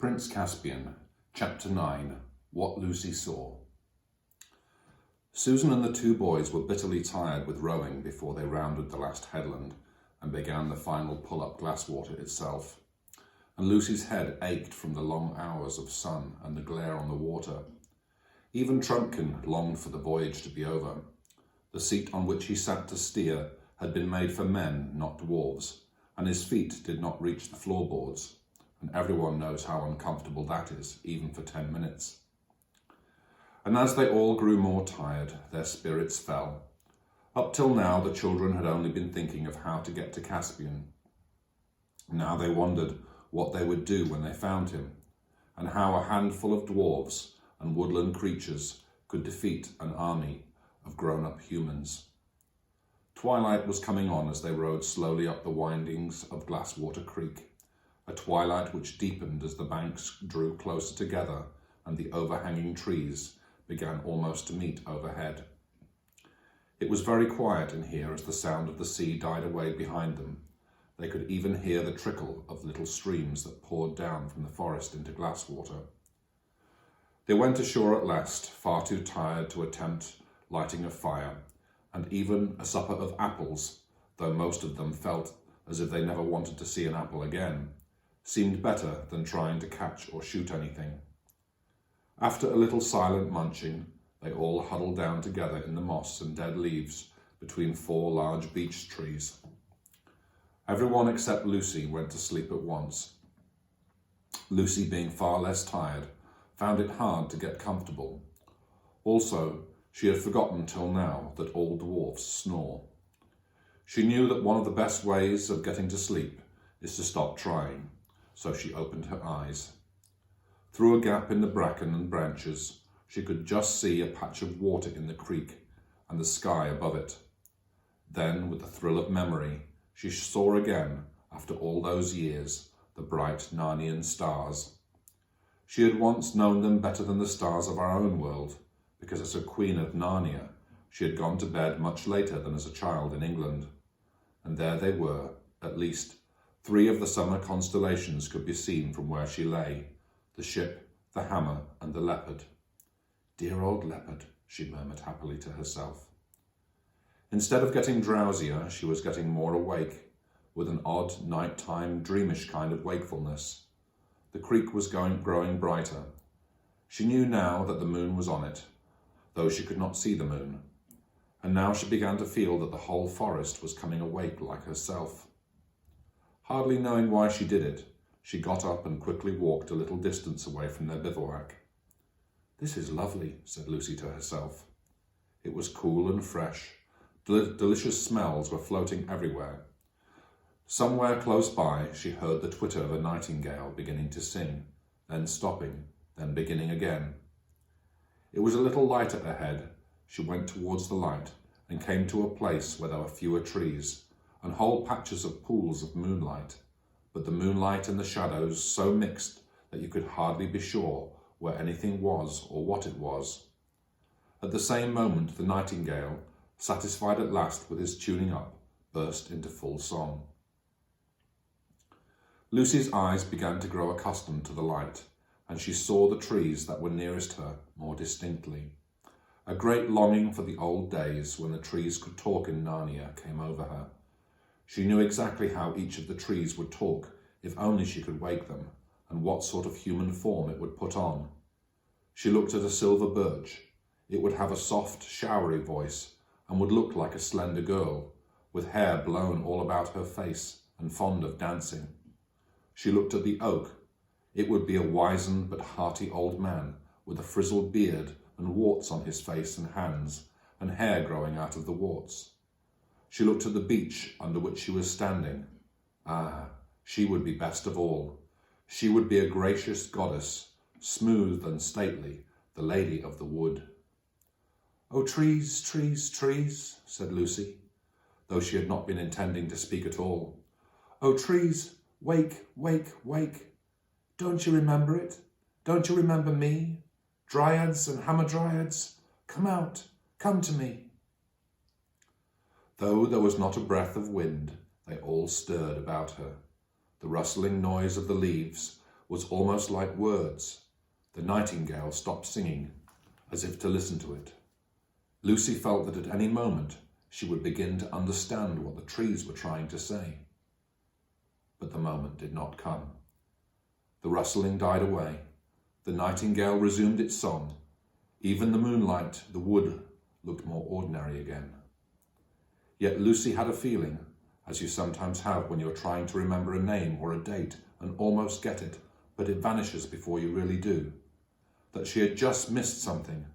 Prince Caspian, Chapter 9, What Lucy Saw. Susan and the two boys were bitterly tired with rowing before they rounded the last headland and began the final pull-up Glasswater itself, and Lucy's head ached from the long hours of sun and the glare on the water. Even Trumpkin longed for the voyage to be over. The seat on which he sat to steer had been made for men, not dwarves, and his feet did not reach the floorboards, and everyone knows how uncomfortable that is, even for 10 minutes. And as they all grew more tired, their spirits fell. Up till now, the children had only been thinking of how to get to Caspian. Now they wondered what they would do when they found him, and how a handful of dwarves and woodland creatures could defeat an army of grown-up humans. Twilight was coming on as they rowed slowly up the windings of Glasswater Creek, a twilight which deepened as the banks drew closer together and the overhanging trees began almost to meet overhead. It was very quiet in here as the sound of the sea died away behind them. They could even hear the trickle of little streams that poured down from the forest into Glasswater. They went ashore at last, far too tired to attempt lighting a fire, and even a supper of apples, though most of them felt as if they never wanted to see an apple again, seemed better than trying to catch or shoot anything. After a little silent munching, they all huddled down together in the moss and dead leaves between 4 large beech trees. Everyone except Lucy went to sleep at once. Lucy, being far less tired, found it hard to get comfortable. Also, she had forgotten till now that all dwarfs snore. She knew that one of the best ways of getting to sleep is to stop trying, so she opened her eyes. Through a gap in the bracken and branches, she could just see a patch of water in the creek and the sky above it. Then, with a thrill of memory, she saw again, after all those years, the bright Narnian stars. She had once known them better than the stars of our own world, because as a queen of Narnia, she had gone to bed much later than as a child in England. And there they were, at least 3 of the summer constellations could be seen from where she lay, the ship, the hammer, and the leopard. Dear old leopard, she murmured happily to herself. Instead of getting drowsier, she was getting more awake, with an odd, night-time, dreamish kind of wakefulness. The creek was growing brighter. She knew now that the moon was on it, though she could not see the moon. And now she began to feel that the whole forest was coming awake like herself. Hardly knowing why she did it, she got up and quickly walked a little distance away from their bivouac. "This is lovely," said Lucy to herself. It was cool and fresh. Delicious smells were floating everywhere. Somewhere close by, she heard the twitter of a nightingale beginning to sing, then stopping, then beginning again. It was a little lighter ahead. She went towards the light and came to a place where there were fewer trees and whole patches of pools of moonlight, but the moonlight and the shadows so mixed that you could hardly be sure where anything was or what it was. At the same moment, the nightingale, satisfied at last with his tuning up, burst into full song. Lucy's eyes began to grow accustomed to the light, and she saw the trees that were nearest her more distinctly. A great longing for the old days when the trees could talk in Narnia came over her. She knew exactly how each of the trees would talk if only she could wake them, and what sort of human form it would put on. She looked at a silver birch. It would have a soft, showery voice and would look like a slender girl, with hair blown all about her face and fond of dancing. She looked at the oak. It would be a wizened but hearty old man with a frizzled beard and warts on his face and hands, and hair growing out of the warts. She looked at the beech under which she was standing. Ah, she would be best of all. She would be a gracious goddess, smooth and stately, the lady of the wood. "Oh, trees, trees, trees," said Lucy, though she had not been intending to speak at all. "Oh, trees, wake, wake, wake. Don't you remember it? Don't you remember me? Dryads and hamadryads, come out, come to me." Though there was not a breath of wind, they all stirred about her. The rustling noise of the leaves was almost like words. The nightingale stopped singing, as if to listen to it. Lucy felt that at any moment she would begin to understand what the trees were trying to say. But the moment did not come. The rustling died away. The nightingale resumed its song. Even the moonlight, the wood, looked more ordinary again. Yet Lucy had a feeling, as you sometimes have when you are trying to remember a name or a date and almost get it, but it vanishes before you really do, that she had just missed something,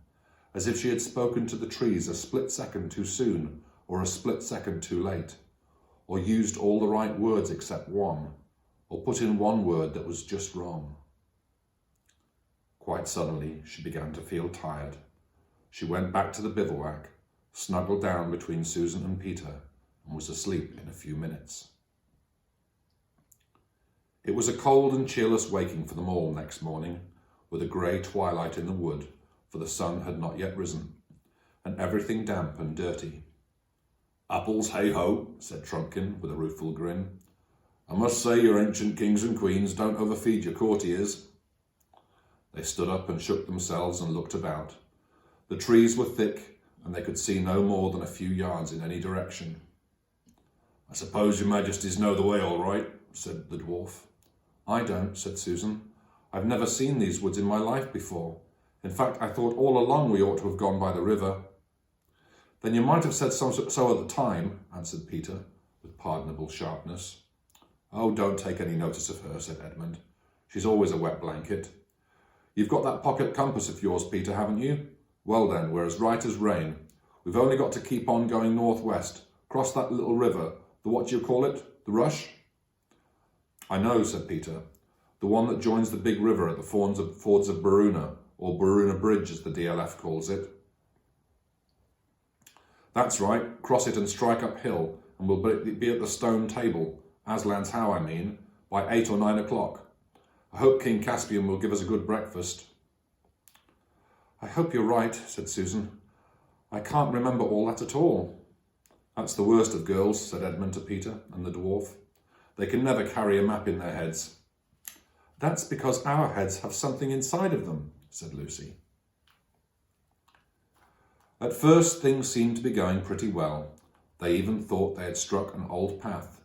as if she had spoken to the trees a split second too soon or a split second too late, or used all the right words except one, or put in one word that was just wrong. Quite suddenly, she began to feel tired. She went back to the bivouac, snuggled down between Susan and Peter, and was asleep in a few minutes. It was a cold and cheerless waking for them all next morning, with a grey twilight in the wood, for the sun had not yet risen, and everything damp and dirty. "Apples, hey-ho," said Trumpkin with a rueful grin. "I must say your ancient kings and queens don't overfeed your courtiers." They stood up and shook themselves and looked about. The trees were thick, and they could see no more than a few yards in any direction. "I suppose your majesties know the way all right," said the dwarf. "I don't," said Susan. "I've never seen these woods in my life before. In fact, I thought all along we ought to have gone by the river." "Then you might have said so at the time," answered Peter, with pardonable sharpness. "Oh, don't take any notice of her," said Edmund. "She's always a wet blanket. You've got that pocket compass of yours, Peter, haven't you? Well then, we're as right as rain. We've only got to keep on going northwest, cross that little river, the what do you call it, the Rush?" "I know," said Peter. "The one that joins the big river at the fords of Baruna, or Baruna Bridge as the DLF calls it." "That's right, cross it and strike uphill, and we'll be at the stone table, Aslan's How I mean, by 8 or 9 o'clock. I hope King Caspian will give us a good breakfast." "I hope you're right," said Susan. "I can't remember all that at all." "That's the worst of girls," said Edmund to Peter and the dwarf. "They can never carry a map in their heads." "That's because our heads have something inside of them," said Lucy. At first things seemed to be going pretty well. They even thought they had struck an old path.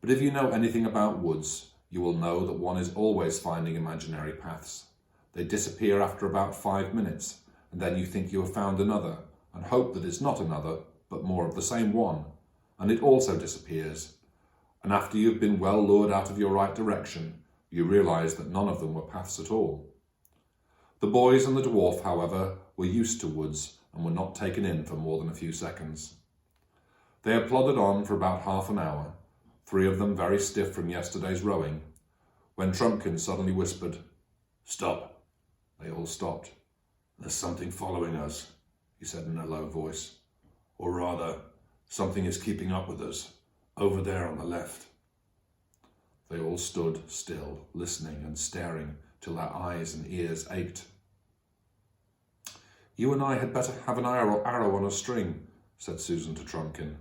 But if you know anything about woods, you will know that one is always finding imaginary paths. They disappear after about 5 minutes, and then you think you have found another, and hope that it's not another, but more of the same one, and it also disappears. And after you've been well lured out of your right direction, you realise that none of them were paths at all. The boys and the dwarf, however, were used to woods and were not taken in for more than a few seconds. They had plodded on for about half an hour, 3 of them very stiff from yesterday's rowing, when Trumpkin suddenly whispered, "Stop." They all stopped. "There's something following us," he said in a low voice. "Or rather, something is keeping up with us, over there on the left." They all stood still, listening and staring till their eyes and ears ached. "You and I had better have an arrow on a string," said Susan to Trumpkin.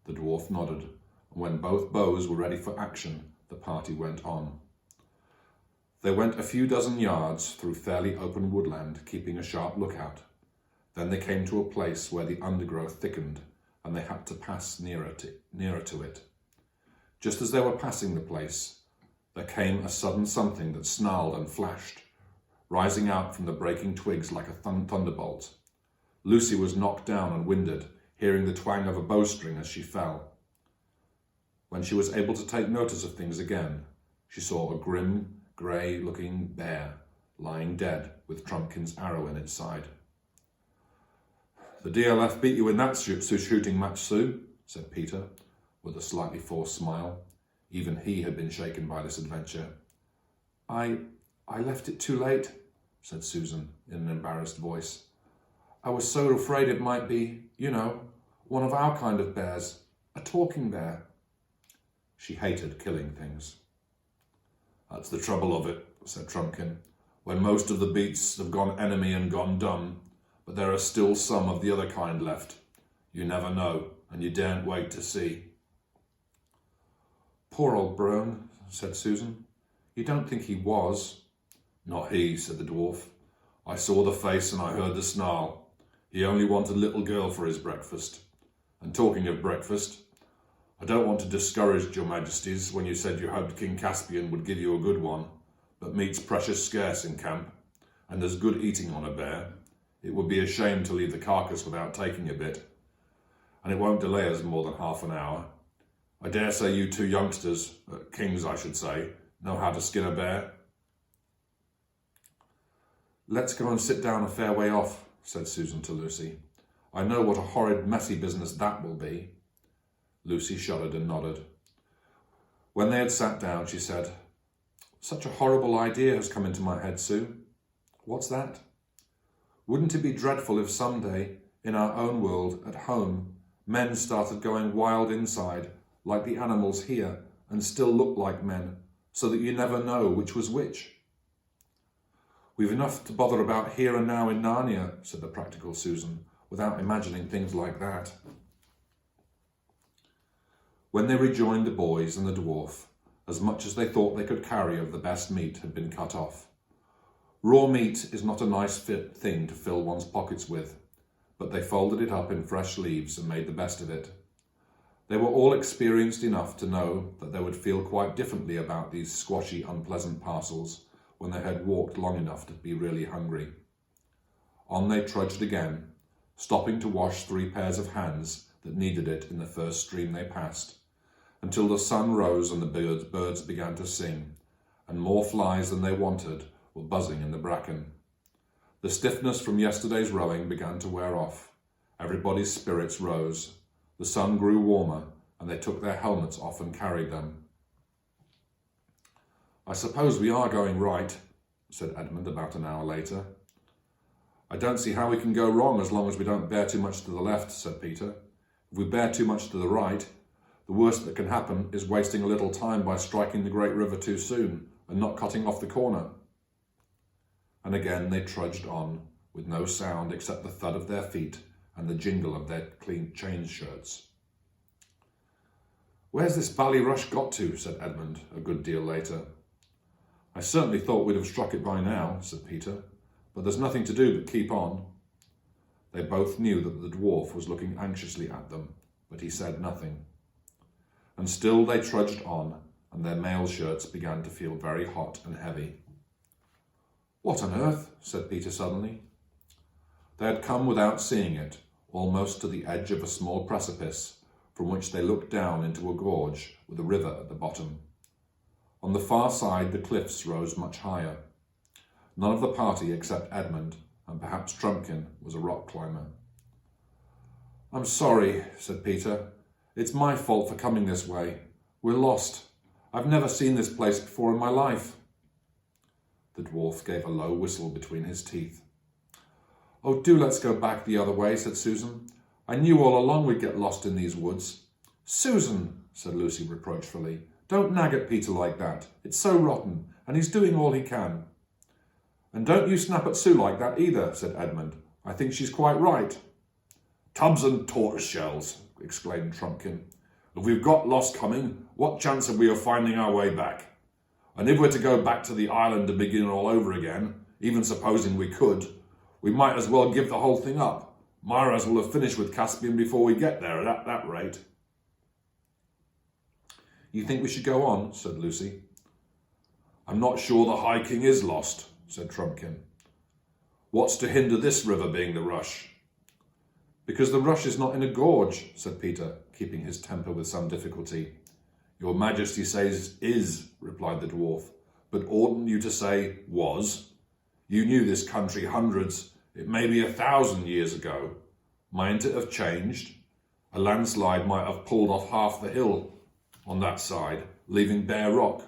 The dwarf nodded, and when both bows were ready for action, the party went on. They went a few dozen yards through fairly open woodland, keeping a sharp lookout. Then they came to a place where the undergrowth thickened, and they had to pass nearer to it. Just as they were passing the place, there came a sudden something that snarled and flashed, rising out from the breaking twigs like a thunderbolt. Lucy was knocked down and winded, hearing the twang of a bowstring as she fell. When she was able to take notice of things again, she saw a grim, grey-looking bear lying dead with Trumpkin's arrow in its side. "The DLF beat you in that shooting match, Sue," said Peter, with a slightly forced smile. Even he had been shaken by this adventure. I left it too late," said Susan in an embarrassed voice. "I was so afraid it might be, one of our kind of bears, a talking bear." She hated killing things. "That's the trouble of it," said Trumpkin. "When most of the beasts have gone enemy and gone dumb, but there are still some of the other kind left. You never know, and you daren't wait to see." "Poor old Brone," said Susan. You don't think he was? Not he, said the dwarf. I saw the face and I heard the snarl. He only wanted a little girl for his breakfast. And talking of breakfast, I don't want to discourage your majesties when you said you hoped King Caspian would give you a good one, but meat's precious scarce in camp, and there's good eating on a bear. It would be a shame to leave the carcass without taking a bit, and it won't delay us more than half an hour. I dare say you two youngsters, kings I should say, know how to skin a bear. Let's go and sit down a fair way off, said Susan to Lucy. I know what a horrid, messy business that will be. Lucy shuddered and nodded. When they had sat down, she said, Such a horrible idea has come into my head, Sue. What's that? Wouldn't it be dreadful if someday, in our own world, at home, men started going wild inside, like the animals here, and still look like men, so that you never know which was which? We've enough to bother about here and now in Narnia, said the practical Susan, without imagining things like that. When they rejoined the boys and the dwarf, as much as they thought they could carry of the best meat had been cut off. Raw meat is not a nice fit thing to fill one's pockets with, but they folded it up in fresh leaves and made the best of it. They were all experienced enough to know that they would feel quite differently about these squashy, unpleasant parcels when they had walked long enough to be really hungry. On they trudged again, stopping to wash 3 pairs of hands that needed it in the first stream they passed, until the sun rose and the birds began to sing, and more flies than they wanted were buzzing in the bracken. The stiffness from yesterday's rowing began to wear off. Everybody's spirits rose. The sun grew warmer, and they took their helmets off and carried them. I suppose we are going right, said Edmund about an hour later. I don't see how we can go wrong as long as we don't bear too much to the left, said Peter. If we bear too much to the right, the worst that can happen is wasting a little time by striking the great river too soon and not cutting off the corner. And again they trudged on, with no sound except the thud of their feet and the jingle of their clean chain shirts. Where's this Ballyrush got to? Said Edmund a good deal later. I certainly thought we'd have struck it by now, said Peter, but there's nothing to do but keep on. They both knew that the dwarf was looking anxiously at them, but he said nothing. And still they trudged on, and their mail shirts began to feel very hot and heavy. What on earth? Said Peter suddenly. They had come without seeing it, almost to the edge of a small precipice, from which they looked down into a gorge with a river at the bottom. On the far side the cliffs rose much higher. None of the party except Edmund, and perhaps Trumpkin, was a rock climber. I'm sorry, said Peter. It's my fault for coming this way. We're lost. I've never seen this place before in my life. The dwarf gave a low whistle between his teeth. Oh, do let's go back the other way, said Susan. I knew all along we'd get lost in these woods. Susan, said Lucy reproachfully, don't nag at Peter like that. It's so rotten, and he's doing all he can. And don't you snap at Sue like that either, said Edmund. I think she's quite right. Tubs and tortoise-shells, exclaimed Trumpkin. If we've got lost coming, what chance have we of finding our way back? And if we're to go back to the island and begin all over again, even supposing we could, we might as well give the whole thing up. Myras will have finished with Caspian before we get there at that rate. You think we should go on? Said Lucy. I'm not sure the High King is lost, said Trumpkin. What's to hinder this river being the Rush? Because the Rush is not in a gorge, said Peter, keeping his temper with some difficulty. Your Majesty says is, replied the dwarf, but oughtn't you to say was? You knew this country hundreds, it may be 1,000 years ago. Mightn't it have changed? A landslide might have pulled off half the hill on that side, leaving bare rock.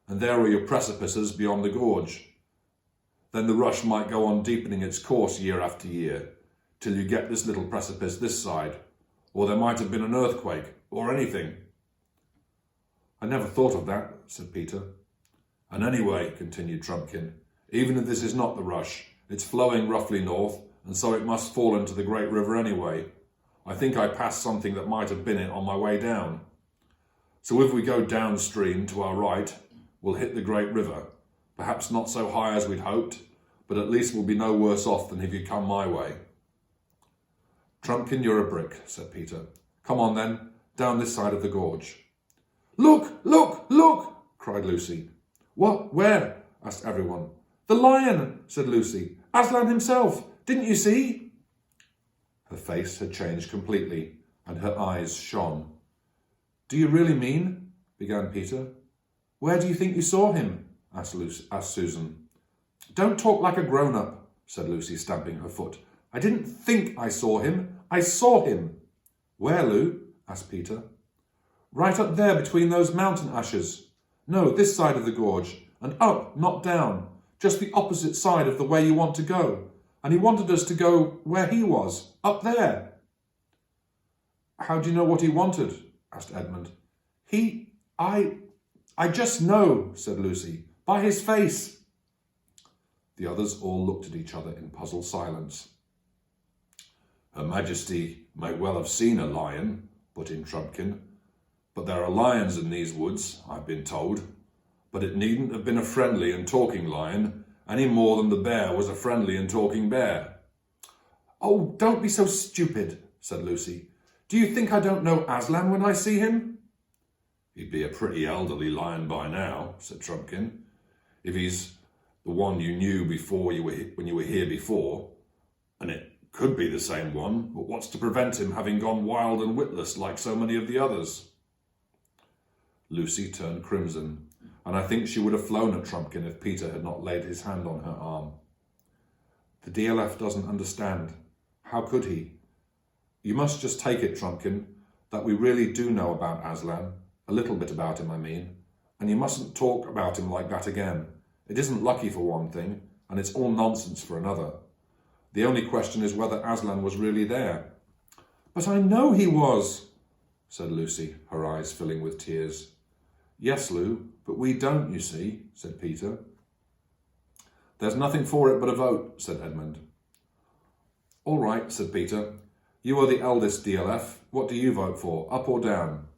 And there are your precipices beyond the gorge. Then the Rush might go on deepening its course year after year, till you get this little precipice this side, or there might have been an earthquake, or anything. I never thought of that, said Peter. And anyway, continued Trumpkin, even if this is not the Rush, it's flowing roughly north, and so it must fall into the great river anyway. I think I passed something that might have been it on my way down. So if we go downstream to our right, we'll hit the great river. Perhaps not so high as we'd hoped, but at least we'll be no worse off than if you'd come my way." "Trumpkin, you're a brick," said Peter. "Come on then, down this side of the gorge." "Look, look, look!" cried Lucy. "What? Where?" asked everyone. "The lion," said Lucy. "Aslan himself. Didn't you see?" Her face had changed completely, and her eyes shone. "Do you really mean?" began Peter. "Where do you think you saw him?" asked Susan. "Don't talk like a grown-up," said Lucy, stamping her foot. "I didn't think I saw him. I saw him." "Where, Lou?" asked Peter. "Right up there between those mountain ashes. No, this side of the gorge, and up, not down. Just the opposite side of the way you want to go. And he wanted us to go where he was, up there." "How do you know what he wanted?" asked Edmund. I just know," said Lucy. "By his face." The others all looked at each other in puzzled silence. "Her Majesty may well have seen a lion," put in Trumpkin. "But there are lions in these woods, I've been told. But it needn't have been a friendly and talking lion, any more than the bear was a friendly and talking bear." "Oh, don't be so stupid," said Lucy. "Do you think I don't know Aslan when I see him?" "He'd be a pretty elderly lion by now," said Trumpkin, "if he's the one you knew when you were here before. And it could be the same one, but what's to prevent him having gone wild and witless like so many of the others?" Lucy turned crimson, and I think she would have flown at Trumpkin if Peter had not laid his hand on her arm. "The DLF doesn't understand. How could he? You must just take it, Trumpkin, that we really do know about Aslan. A little bit about him, I mean. And you mustn't talk about him like that again. It isn't lucky for one thing, and it's all nonsense for another. The only question is whether Aslan was really there." "But I know he was," said Lucy, her eyes filling with tears. "Yes, Lou, but we don't, you see," said Peter. "There's nothing for it but a vote," said Edmund. "All right," said Peter. "You are the eldest, DLF. What do you vote for, up or down?"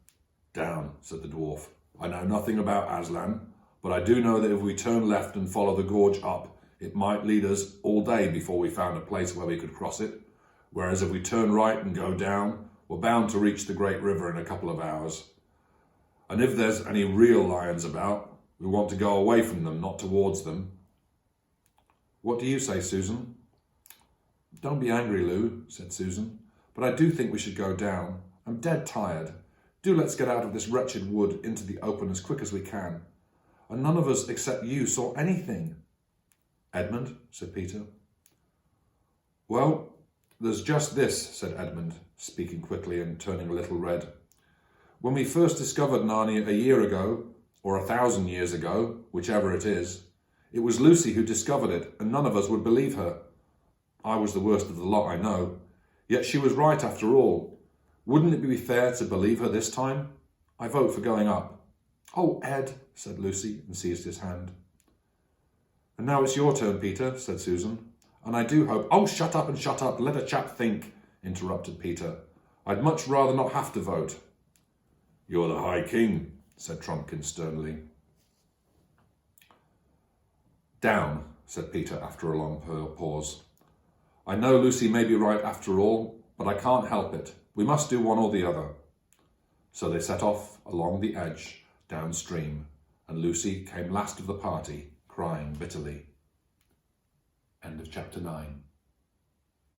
"Down," said the dwarf. "I know nothing about Aslan, but I do know that if we turn left and follow the gorge up, it might lead us all day before we found a place where we could cross it, whereas if we turn right and go down, we're bound to reach the great river in a couple of hours. And if there's any real lions about, we want to go away from them, not towards them. What do you say, Susan?" "Don't be angry, Lou," said Susan, "but I do think we should go down. I'm dead tired. Do let's get out of this wretched wood into the open as quick as we can. And none of us except you saw anything." "Edmund," said Peter. "Well, there's just this," said Edmund, speaking quickly and turning a little red. "When we first discovered Narnia a year ago, or 1,000 years ago, whichever it is, it was Lucy who discovered it, and none of us would believe her. I was the worst of the lot, I know. Yet she was right after all. Wouldn't it be fair to believe her this time? I vote for going up." "Oh, Ed," said Lucy, and seized his hand. "And now it's your turn, Peter," said Susan. "And I do hope—" "Oh, shut up and shut up. Let a chap think," interrupted Peter. "I'd much rather not have to vote." "You're the High King," said Trumpkin sternly. "Down," said Peter after a long pause. "I know Lucy may be right after all, but I can't help it. We must do one or the other." So they set off along the edge, downstream, and Lucy came last of the party, crying bitterly. End of chapter 9.